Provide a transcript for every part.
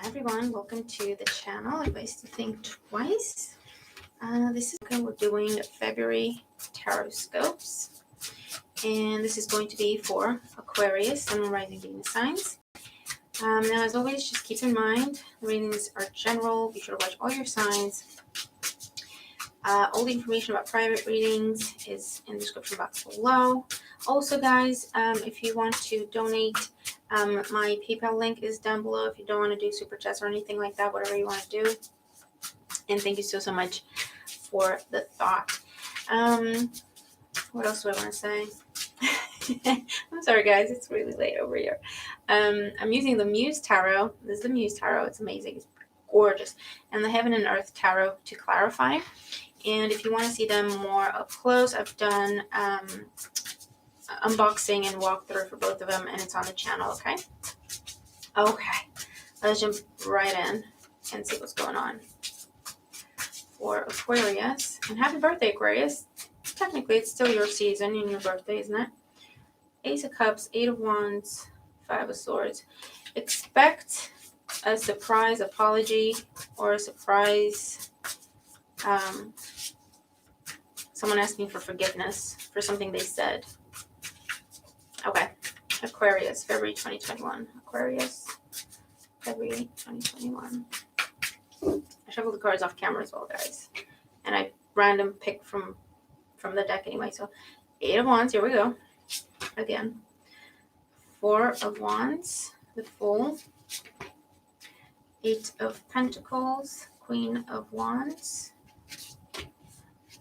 Hi everyone, welcome to the channel. Advice to think twice. This is we're doing February tarotscopes, and this is going to be for Aquarius, Sun, Moon, Rising, Venus signs. Now, as always, just keep in mind the readings are general. Be sure to watch all your signs. All the information about private readings is in the description box below. Also, guys, if you want to donate, my PayPal link is down below if you don't want to do super chats or anything like that, whatever you want to do. And thank you so much for the thought. What else do I want to say? I'm sorry, guys. It's really late over here. I'm using the Muse Tarot. This is the Muse Tarot. It's amazing. It's gorgeous. And the Heaven and Earth Tarot to clarify. And if you want to see them more up close, I've done unboxing and walkthrough for both of them, and it's on the channel, okay? Okay, let's jump right in and see what's going on for Aquarius. And happy birthday, Aquarius. Technically, it's still your season and your birthday, isn't it? Ace of Cups, Eight of Wands, Five of Swords. Expect a surprise apology or a surprise someone asking for forgiveness for something they said. Okay, Aquarius, February 2021. Aquarius, February 2021. I shuffled the cards off camera as well, guys. And I random picked from the deck anyway. So, Eight of Wands, here we go. Again. Four of Wands, the Fool. Eight of Pentacles, Queen of Wands.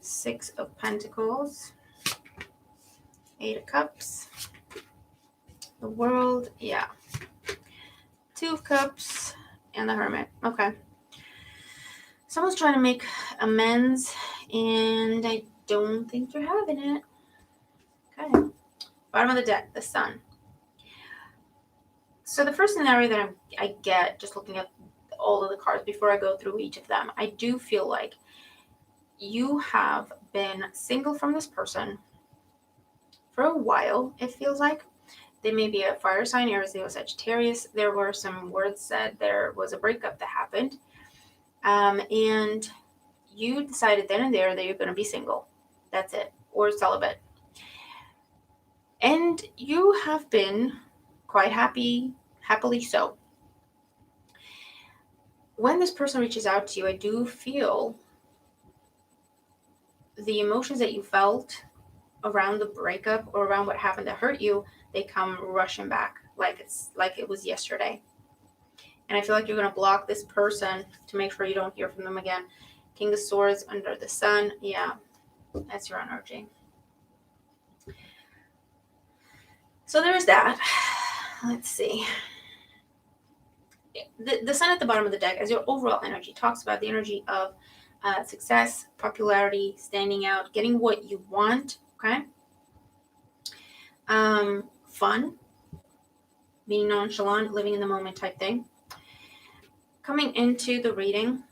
Six of Pentacles. Eight of Cups. The World, yeah. Two of Cups and the Hermit. Okay. Someone's trying to make amends, and I don't think you're having it. Okay. Bottom of the deck, the Sun. So the first scenario that I get, just looking at all of the cards before I go through each of them, I do feel like you have been single from this person for a while, it feels like. They may be a fire sign, Aries, Leo, Sagittarius. There were some words said. There was a breakup that happened. And you decided then and there that you're going to be single. That's it. Or celibate. And you have been quite happily so. When this person reaches out to you, I do feel the emotions that you felt around the breakup or around what happened that hurt you, they come rushing back like it was yesterday. And I feel like you're going to block this person to make sure you don't hear from them again. King of Swords under the Sun. Yeah, that's your energy. So there's that. Let's see. The Sun at the bottom of the deck, as your overall energy, talks about the energy of success, popularity, standing out, getting what you want, okay? Fun, being nonchalant, living in the moment type thing. Coming into the reading,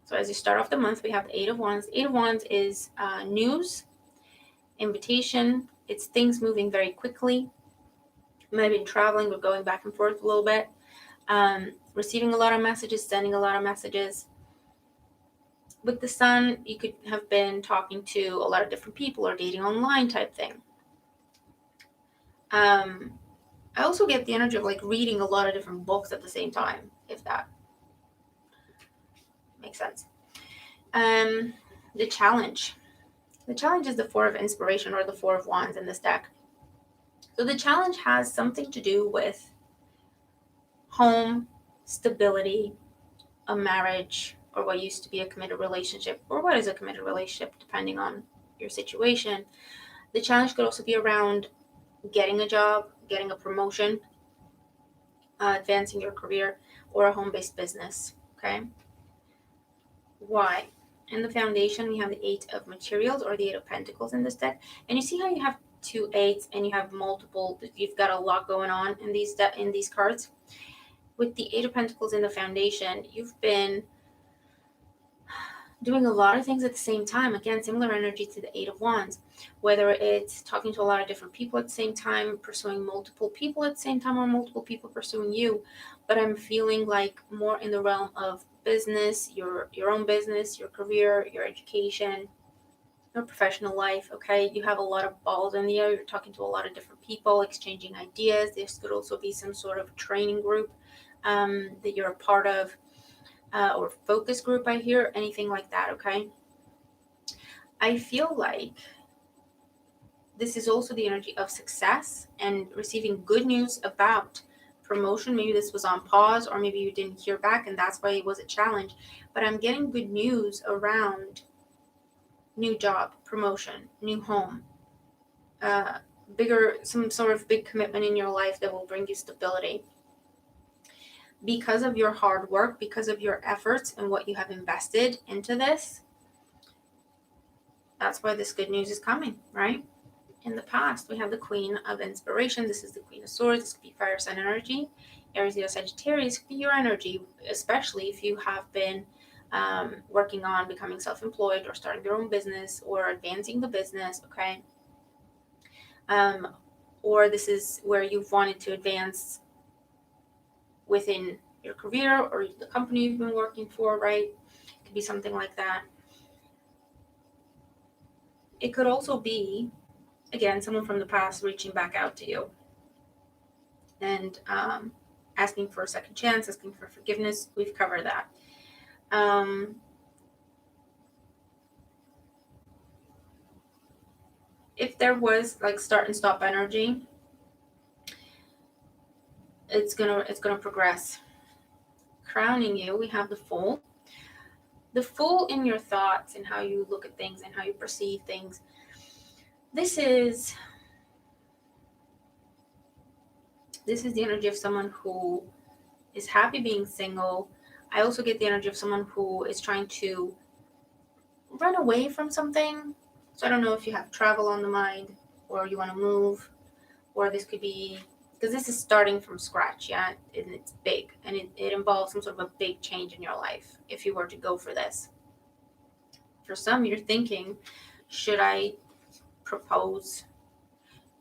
so as you start off the month, we have the Eight of Wands. Eight of Wands is news, invitation. It's things moving very quickly. You might have been traveling or going back and forth a little bit. Receiving a lot of messages, sending a lot of messages. With the Sun, you could have been talking to a lot of different people or dating online type thing. I also get the energy of like reading a lot of different books at the same time, if that makes sense. The challenge. The challenge is the Four of Inspiration or the Four of Wands in this deck. So the challenge has something to do with home, stability, a marriage, or what used to be a committed relationship, or what is a committed relationship, depending on your situation. The challenge could also be around getting a job, getting a promotion, advancing your career, or a home-based business, okay? Why? In the foundation, we have the Eight of Materials or the Eight of Pentacles in this deck. And you see how you have two eights and you have multiple, you've got a lot going on in these cards. With the Eight of Pentacles in the foundation, you've been doing a lot of things at the same time. Again, similar energy to the Eight of Wands, whether it's talking to a lot of different people at the same time, pursuing multiple people at the same time, or multiple people pursuing you. But I'm feeling like more in the realm of business, your own business, your career, your education, your professional life. Okay, you have a lot of balls in the air. You're talking to a lot of different people, exchanging ideas. This could also be some sort of training group that you're a part of, or focus group, I hear, anything like that. Okay, I feel like this is also the energy of success and receiving good news about promotion. Maybe this was on pause, or maybe you didn't hear back and that's why it was a challenge. But I'm getting good news around new job, promotion, new home, uh, some sort of big commitment in your life that will bring you stability. Because of your hard work, because of your efforts and what you have invested into this, that's why this good news is coming, right? In the past, we have the Queen of Inspiration. This is the Queen of Swords. This could be fire sign energy. Aries, Leo, Sagittarius could be your energy, especially if you have been working on becoming self-employed or starting your own business or advancing the business, okay? Or this is where you've wanted to advance within your career or the company you've been working for, right? It could be something like that. It could also be, again, someone from the past reaching back out to you and asking for a second chance, asking for forgiveness. We've covered that. If there was like start and stop energy, it's gonna progress. Crowning you, we have the Fool. The Fool in your thoughts and how you look at things and how you perceive things. This is the energy of someone who is happy being single. I also get the energy of someone who is trying to run away from something. So I don't know if you have travel on the mind, or you want to move, or this could be, because this is starting from scratch, yeah, and it's big, and it involves some sort of a big change in your life if you were to go for this. For some, you're thinking, should I propose?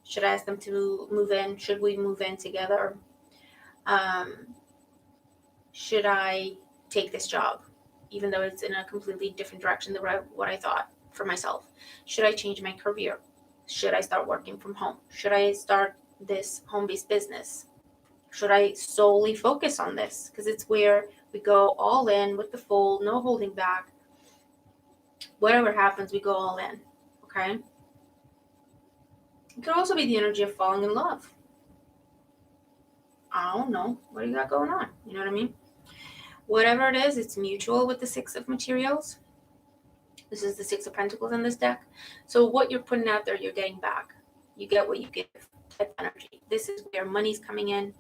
Should I ask them to move in? Should we move in together? Should I take this job, even though it's in a completely different direction than what I thought for myself? Should I change my career? Should I start working from home? Should I start this home-based business? Should I solely focus on this? Because it's where we go all in with the Fool, no holding back. Whatever happens, we go all in, okay? It could also be the energy of falling in love. I don't know. What do you got going on? You know what I mean? Whatever it is, it's mutual with the Six of Materials. This is the Six of Pentacles in this deck. So what you're putting out there, you're getting back. You get what you give type energy. This is where money's coming in.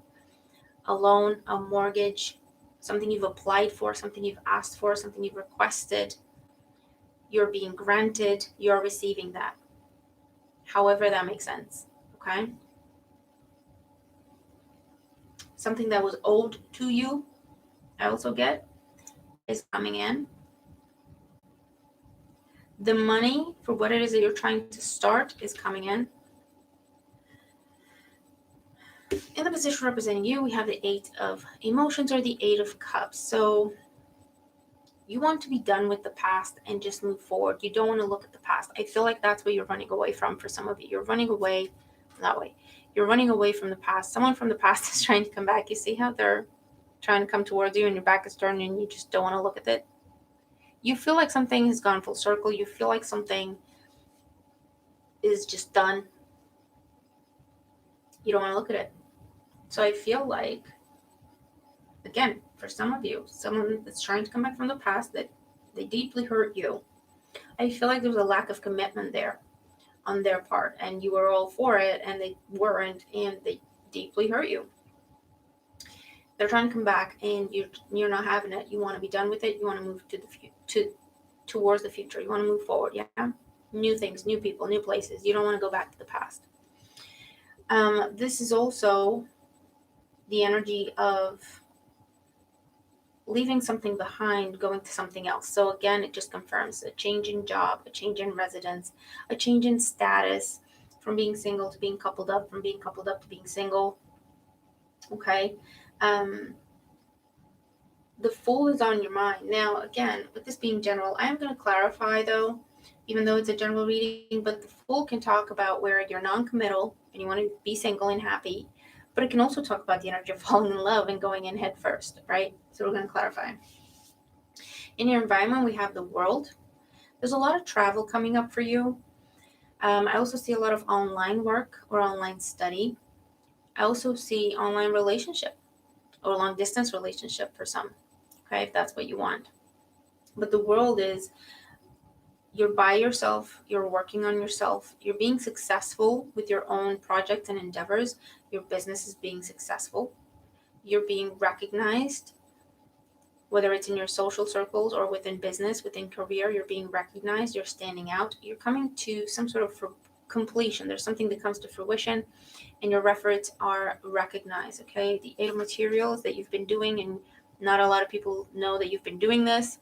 A loan, a mortgage, something you've applied for, something you've asked for, something you've requested. You're being granted. You're receiving that. However that makes sense, okay? Something that was owed to you, I also get, is coming in. The money for what it is that you're trying to start is coming in. In the position representing you, we have the Eight of Emotions, or the Eight of Cups. So you want to be done with the past and just move forward. You don't want to look at the past. I feel like that's what you're running away from for some of you. You're running away that way. You're running away from the past. Someone from the past is trying to come back. You see how they're trying to come towards you and your back is turned and you just don't want to look at it? You feel like something has gone full circle. You feel like something is just done. You don't want to look at it. So I feel like, again, for some of you, someone that's trying to come back from the past, that they deeply hurt you. I feel like there's a lack of commitment there on their part, and you were all for it and they weren't, and they deeply hurt you. They're trying to come back and you're not having it. You want to be done with it. You want to move towards the future. You want to move forward. Yeah, new things, new people, new places. You don't want to go back to the past. This is also the energy of leaving something behind, going to something else. So again, it just confirms a change in job, a change in residence, a change in status, from being single to being coupled up, from being coupled up to being single. Okay. Um, the Fool is on your mind. Now, again, with this being general, I am going to clarify though, even though it's a general reading, but the Fool can talk about where you're non-committal and you want to be single and happy, but it can also talk about the energy of falling in love and going in head first, right? So we're going to clarify. In your environment, we have the World. There's a lot of travel coming up for you. I also see a lot of online work or online study. I also see online relationship or long distance relationship for some, okay, if that's what you want. But the World is, you're by yourself, you're working on yourself, you're being successful with your own projects and endeavors, your business is being successful, you're being recognized, whether it's in your social circles or within business, within career, you're being recognized, you're standing out, you're coming to some sort of completion. There's something that comes to fruition and your efforts are recognized, okay? The 8 of materials that you've been doing, and not a lot of people know that you've been doing this,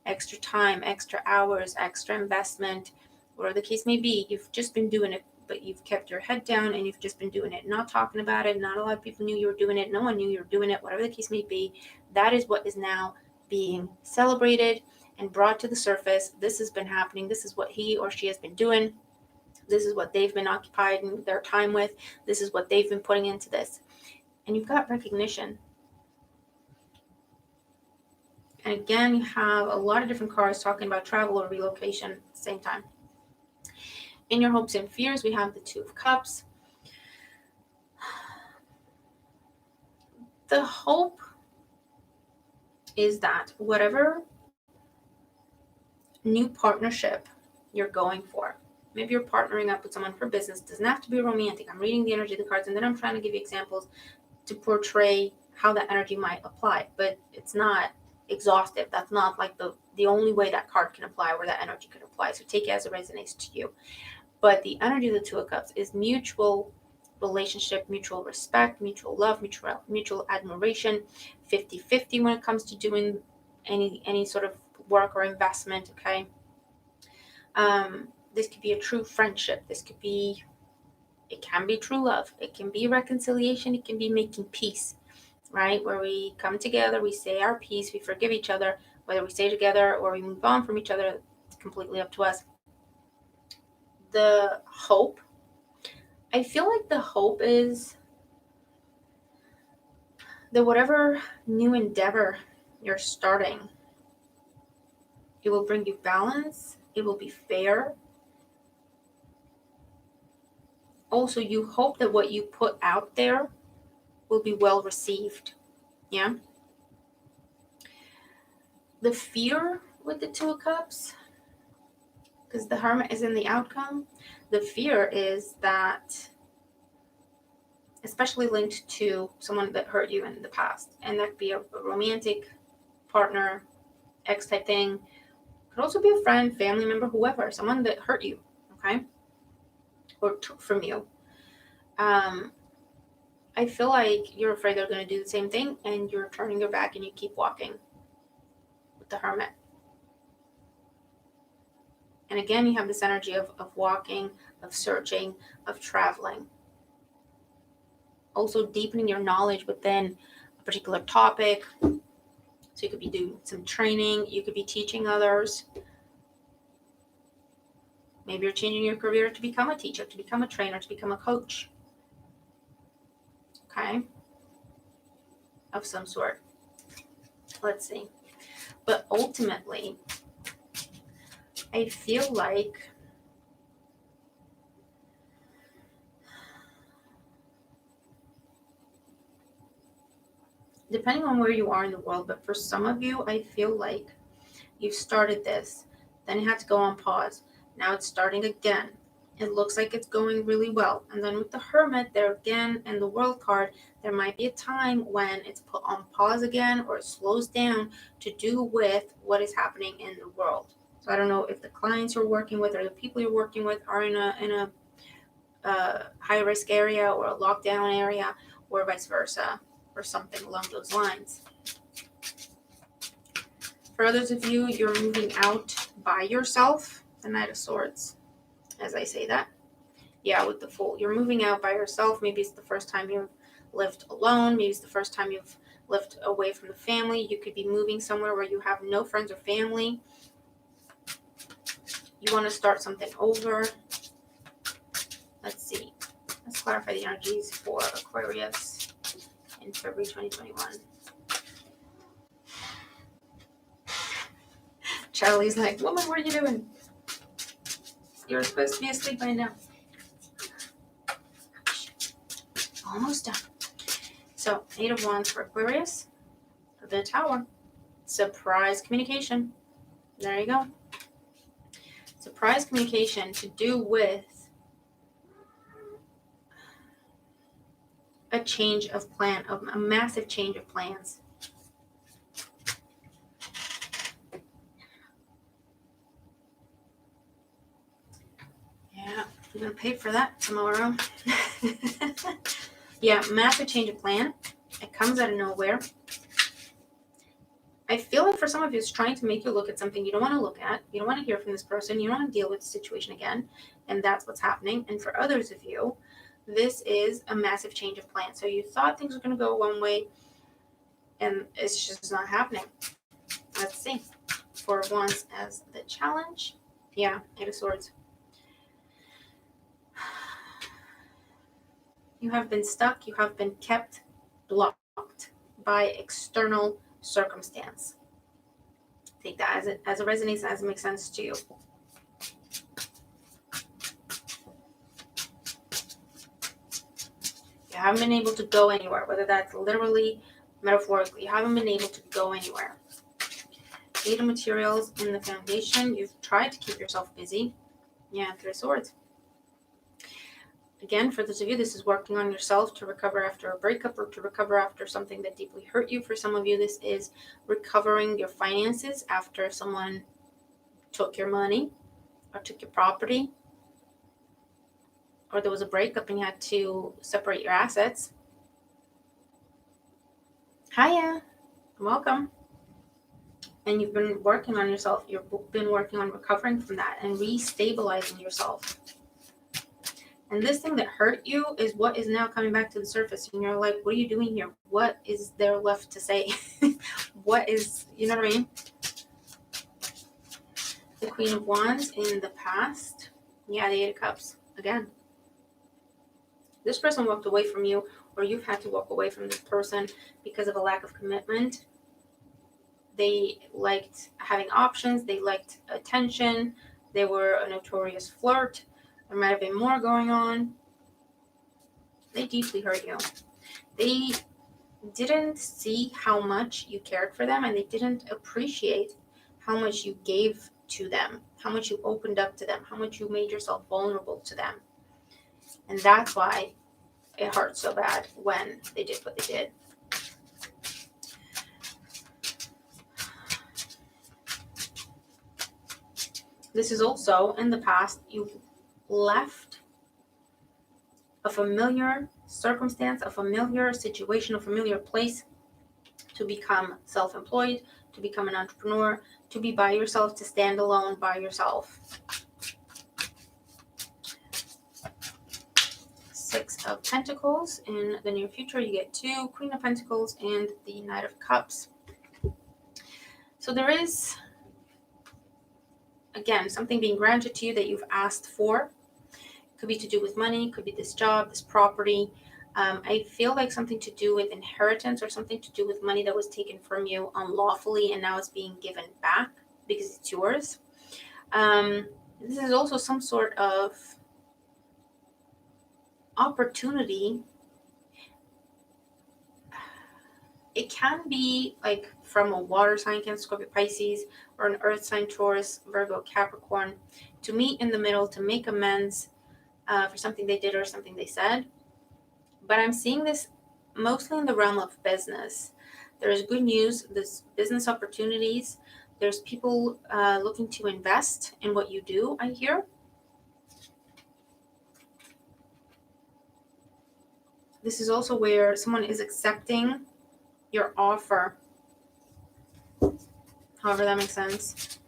extra time, extra hours, extra investment, whatever the case may be, you've just been doing it, but you've kept your head down and you've just been doing it, not talking about it. Not a lot of people knew you were doing it. No one knew you were doing it, whatever the case may be. That is what is now being celebrated and brought to the surface. This has been happening. This is what he or she has been doing. This is what they've been occupying their time with. This is what they've been putting into this. And you've got recognition. And again, you have a lot of different cards talking about travel or relocation at the same time. In your hopes and fears, we have the 2 of Cups. The hope is that whatever new partnership you're going for, maybe you're partnering up with someone for business, doesn't have to be romantic. I'm reading the energy of the cards and then I'm trying to give you examples to portray how that energy might apply, but it's not exhaustive. That's not like the only way that card can apply, where that energy can apply. So take it as it resonates to you. But the energy of the 2 of Cups is mutual relationship, mutual respect, mutual love, mutual admiration, 50-50 when it comes to doing any sort of work or investment, okay? This could be a true friendship. It can be true love. It can be reconciliation. It can be making peace, right? Where we come together, we say our piece, we forgive each other, whether we stay together or we move on from each other, it's completely up to us. The hope, I feel like the hope is that whatever new endeavor you're starting, it will bring you balance, it will be fair. Also, you hope that what you put out there will be well received. Yeah. The fear with the 2 of Cups, because the Hermit is in the outcome, the fear is that, especially linked to someone that hurt you in the past, and that could be a romantic partner, ex type thing, could also be a friend, family member, whoever, someone that hurt you, okay, or took from you. I feel like you're afraid they're going to do the same thing, and you're turning your back and you keep walking with the Hermit. And again, you have this energy of walking, of searching, of traveling. Also deepening your knowledge within a particular topic. So you could be doing some training. You could be teaching others. Maybe you're changing your career to become a teacher, to become a trainer, to become a coach. Okay? Of some sort. Let's see. But ultimately, I feel like depending on where you are in the world, but for some of you, I feel like you've started this, then it had to go on pause. Now it's starting again. It looks like it's going really well. And then with the Hermit there again and the World card, there might be a time when it's put on pause again or it slows down to do with what is happening in the world. So I don't know if the clients you're working with or the people you're working with are in a high risk area or a lockdown area or vice versa or something along those lines. For others of you, you're moving out by yourself. The Knight of Swords, as I say that. Yeah, with the Fool. You're moving out by yourself. Maybe it's the first time you've lived alone. Maybe it's the first time you've lived away from the family. You could be moving somewhere where you have no friends or family. You want to start something over. Let's see. Let's clarify the energies for Aquarius in February 2021. Charlie's like, woman, what are you doing? You're supposed to be asleep by now. Almost done. So, 8 of Wands for Aquarius. The Tower. Surprise communication. There you go. Surprise communication to do with a change of plan, a massive change of plans. Yeah, I'm going to pay for that tomorrow. Yeah, massive change of plan. It comes out of nowhere. I feel like for some of you, it's trying to make you look at something you don't want to look at. You don't want to hear from this person. You don't want to deal with the situation again. And that's what's happening. And for others of you, this is a massive change of plan. So you thought things were going to go one way, and it's just not happening. Let's see. 4 of Wands as the challenge. Yeah, 8 of Swords. You have been stuck. You have been kept blocked by external circumstance. Take that as it resonates, as it makes sense to you. You haven't been able to go anywhere, whether that's literally, metaphorically. You haven't been able to go anywhere. 8 of Materials in the foundation. You've tried to keep yourself busy. Yeah, 3 of Swords. Again, for those of you, this is working on yourself to recover after a breakup or to recover after something that deeply hurt you. For some of you, this is recovering your finances after someone took your money or took your property, or there was a breakup and you had to separate your assets. Hiya, welcome. And you've been working on yourself. You've been working on recovering from that and restabilizing yourself. And this thing that hurt you is what is now coming back to the surface. And you're like, what are you doing here? What is there left to say? What is, you know what I mean? The Queen of Wands in the past. Yeah, the 8 of Cups. Again. This person walked away from you, or you've had to walk away from this person because of a lack of commitment. They liked having options. They liked attention. They were a notorious flirt. There might have been more going on. They deeply hurt you. They didn't see how much you cared for them, and they didn't appreciate how much you gave to them, how much you opened up to them, how much you made yourself vulnerable to them. And that's why it hurts so bad when they did what they did. This is also, in the past, you left a familiar circumstance, a familiar situation, a familiar place to become self-employed, to become an entrepreneur, to be by yourself, to stand alone by yourself. 6 of Pentacles. In the near future, you get 2, Queen of Pentacles and the Knight of Cups. So there is, again, something being granted to you that you've asked for. Could be to do with money, could be this job, this property. I feel like something to do with inheritance or something to do with money that was taken from you unlawfully and now it's being given back because it's yours. This is also some sort of opportunity. It can be like from a water sign, Cancer, Scorpio, Pisces, or an earth sign, Taurus, Virgo, Capricorn, to meet in the middle, to make amends for something they did or something they said. But I'm seeing this mostly in the realm of business. There's good news, there's business opportunities, there's people looking to invest in what you do, I hear. This is also where someone is accepting your offer. Hold however that makes sense.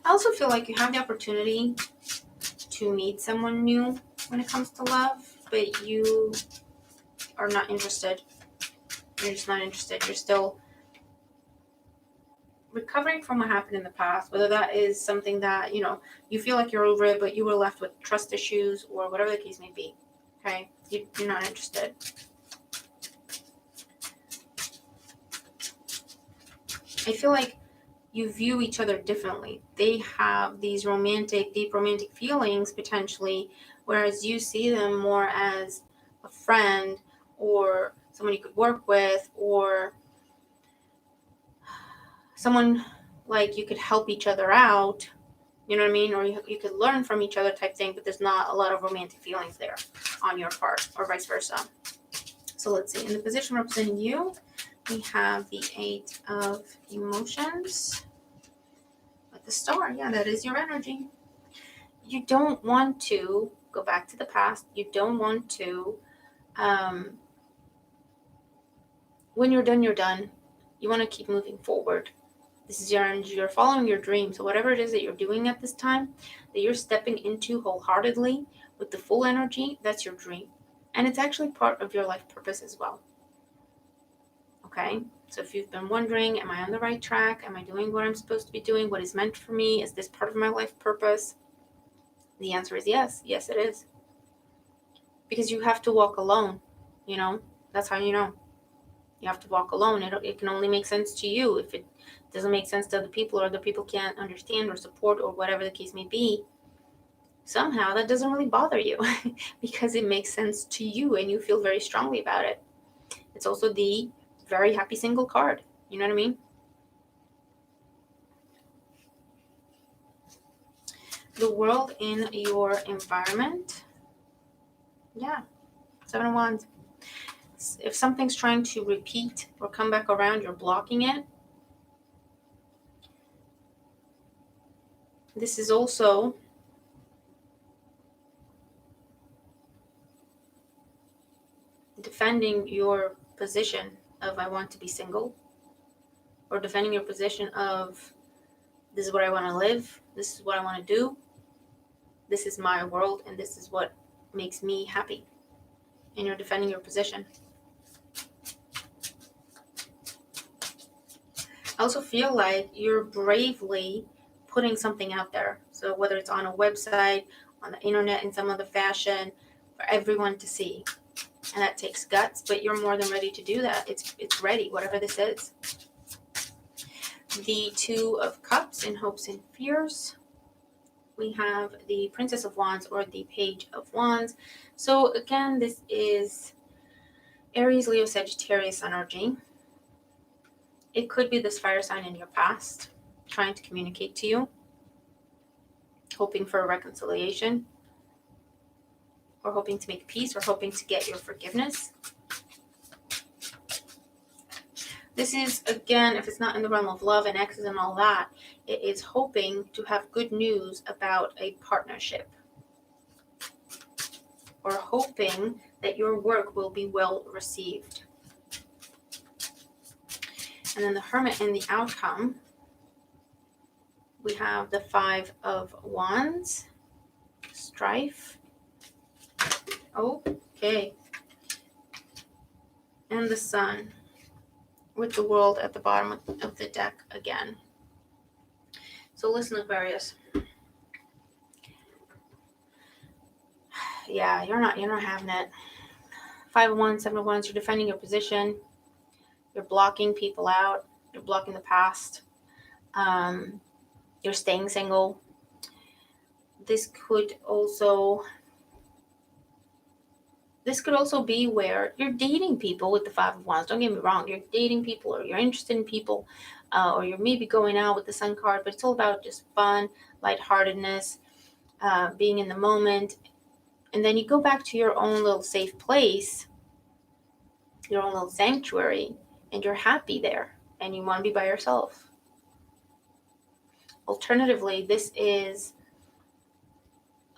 I also feel like you have the opportunity to meet someone new when it comes to love, but you are not interested. You're just not interested. You're still recovering from what happened in the past, whether that is something that, you feel like you're over it, but you were left with trust issues or whatever the case may be. Okay? You're not interested. I feel like you view each other differently. They have these deep romantic feelings potentially, whereas you see them more as a friend or someone you could work with or someone like you could help each other out, you know what I mean? Or you could learn from each other type thing, but there's not a lot of romantic feelings there on your part or vice versa. So let's see. In the position representing you, we have the 8 of Emotions. The star, yeah, that is your energy. You don't want to go back to the past. You don't want to, when you're done, you're done. You want to keep moving forward. This is your energy. You're following your dream. So whatever it is that you're doing at this time, that you're stepping into wholeheartedly with the full energy, that's your dream. And it's actually part of your life purpose as well. Okay? So if you've been wondering, am I on the right track? Am I doing what I'm supposed to be doing? What is meant for me? Is this part of my life purpose? The answer is yes. Yes, it is. Because you have to walk alone, That's how you know. You have to walk alone. It can only make sense to you. If it doesn't make sense to other people or other people can't understand or support or whatever the case may be, somehow that doesn't really bother you because it makes sense to you and you feel very strongly about it. It's also the very happy single card. You know what I mean? The world in your environment. Yeah. 7 of Wands. If something's trying to repeat or come back around, you're blocking it. This is also defending your position of I want to be single, or defending your position of this is what I want to live, this is what I want to do, this is my world, and this is what makes me happy. And you're defending your position. I also feel like you're bravely putting something out there. So whether it's on a website, on the internet, in some other fashion, for everyone to see. And that takes guts, but you're more than ready to do that. It's ready, whatever this is. The 2 of Cups in Hopes and Fears. We have the Princess of Wands or the Page of Wands. So again, this is Aries, Leo, Sagittarius energy. It could be this fire sign in your past trying to communicate to you, hoping for a reconciliation, or hoping to make peace, or hoping to get your forgiveness. This is, again, if it's not in the realm of love and exes and all that, it is hoping to have good news about a partnership, or hoping that your work will be well received. And then the Hermit in the outcome, we have the 5 of Wands, strife. Okay. And the Sun with the World at the bottom of the deck again. So listen, Aquarius. Yeah, you're not having it. 5 of Wands, 7 of Wands, you're defending your position. You're blocking people out. You're blocking the past. You're staying single. This could also be where you're dating people with the 5 of Wands. Don't get me wrong. You're dating people, or you're interested in people, or you're maybe going out with the Sun card, but it's all about just fun, lightheartedness, being in the moment. And then you go back to your own little safe place, your own little sanctuary, and you're happy there, and you want to be by yourself. Alternatively, this is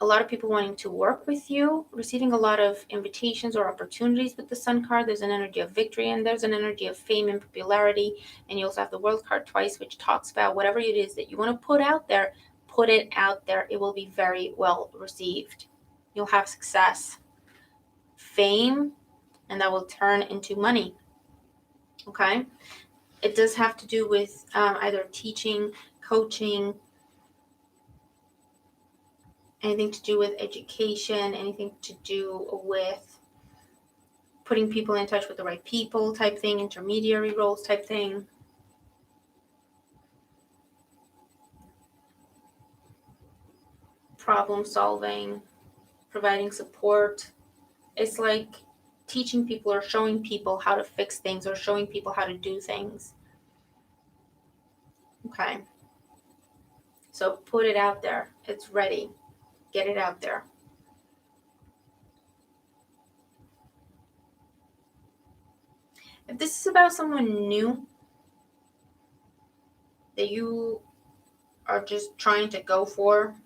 a lot of people wanting to work with you, receiving a lot of invitations or opportunities with the Sun card. There's an energy of victory, and there's an energy of fame and popularity. And you also have the World card twice, which talks about whatever it is that you want to put out there, put it out there. It will be very well received. You'll have success, fame, and that will turn into money. Okay? It does have to do with either teaching, coaching, anything to do with education, anything to do with putting people in touch with the right people type thing, intermediary roles type thing. Problem solving, providing support. It's like teaching people or showing people how to fix things or showing people how to do things. Okay. So put it out there. It's ready. Get it out there. If this is about someone new that you are just trying to go for,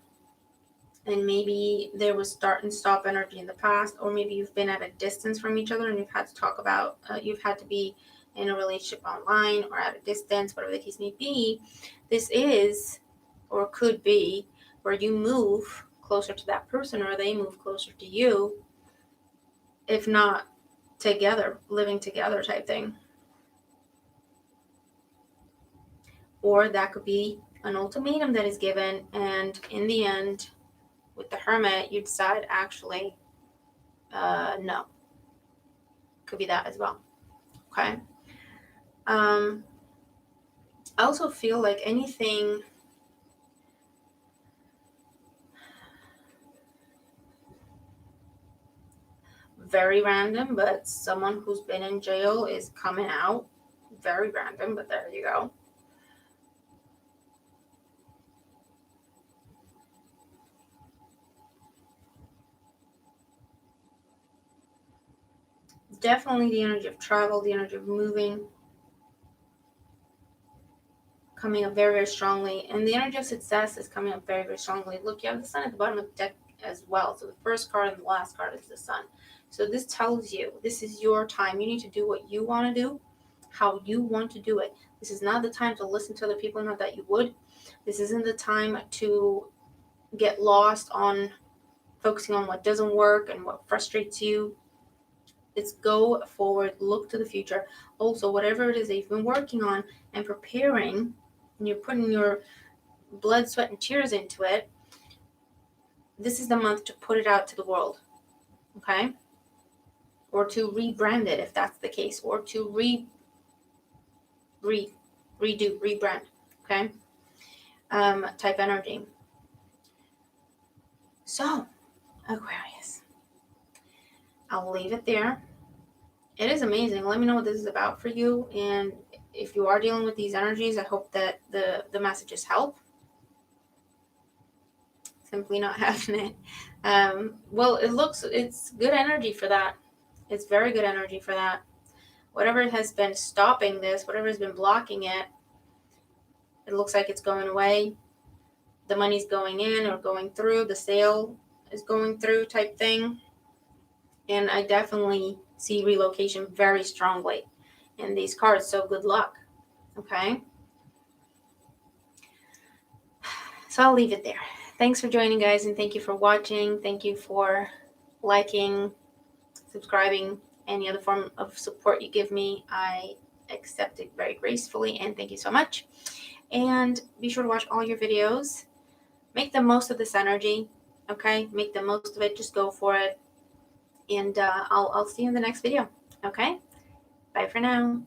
and maybe there was start and stop energy in the past, or maybe you've been at a distance from each other and you've had to talk about, you've had to be in a relationship online or at a distance, whatever the case may be, this is, or could be, where you move closer to that person or they move closer to you, if not together, living together type thing. Or that could be an ultimatum that is given, and in the end, with the Hermit, you decide actually, no. Could be that as well. Okay. I also feel like anything very random, but someone who's been in jail is coming out. Very random, but there you go. Definitely the energy of travel, the energy of moving, coming up very, very strongly. And the energy of success is coming up very, very strongly. Look, you have the Sun at the bottom of the deck as well. So the first card and the last card is the Sun. So this tells you this is your time. You need to do what you want to do, how you want to do it. This is not the time to listen to other people, not that you would. This isn't the time to get lost on focusing on what doesn't work and what frustrates you. It's go forward, look to the future. Also, whatever it is that you've been working on and preparing, and you're putting your blood, sweat, and tears into it, this is the month to put it out to the world, okay? Or to rebrand it if that's the case, or to redo, rebrand, okay? Type energy. So, Aquarius, I'll leave it there. It is amazing. Let me know what this is about for you, and if you are dealing with these energies, I hope that the messages help. Simply not having it. Well, it's good energy for that. It's very good energy for that. Whatever has been stopping this, whatever has been blocking it, it looks like it's going away. The money's going in or going through. The sale is going through type thing. And I definitely see relocation very strongly in these cards. So good luck. Okay. So I'll leave it there. Thanks for joining, guys, and thank you for watching. Thank you for liking, subscribing, any other form of support you give me. I accept it very gracefully, and thank you so much. And be sure to watch all your videos. Make the most of this energy, okay? Make the most of it. Just go for it. And I'll see you in the next video, okay? Bye for now.